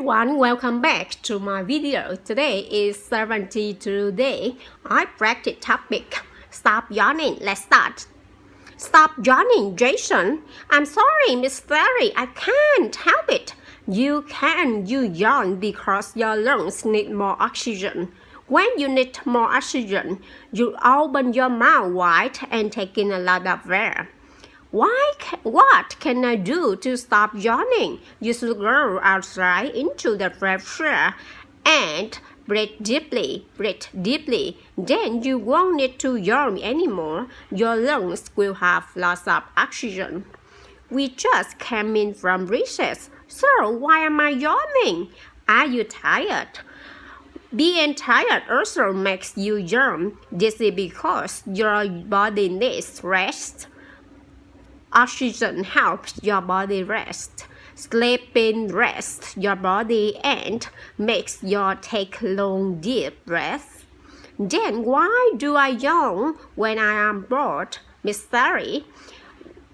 everyone, welcome back to my video. Today is 72 day. I practice topic. Stop yawning. Let's start. Stop yawning, Jason. I'm sorry, Miss Terry. I can't help it. You can. You yawn because your lungs need more oxygen. When you need more oxygen, you open your mouth wide and take in a lot of air. What can I do to stop yawning? You should go outside into the fresh air and breathe deeply. Then you won't need to yawn anymore. Your lungs will have lots of oxygen. We just came in from recess, so why am I yawning? Are you tired? Being tired also makes you yawn. This is because your body needs rest. Oxygen helps your body rest. Sleeping rests your body and makes you take long deep breaths. Then why do I yawn when I am bored, Miss Terry?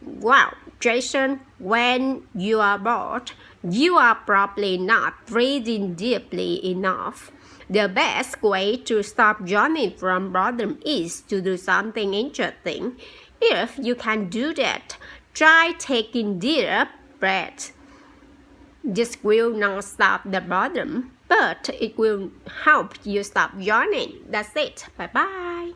Well, Jason, when you are bored, you are probably not breathing deeply enough. The best way to stop yawning from boredom is to do something interesting. If you can do that, try taking deep breaths. This will not stop the boredom, but it will help you stop yawning. That's it. Bye-bye.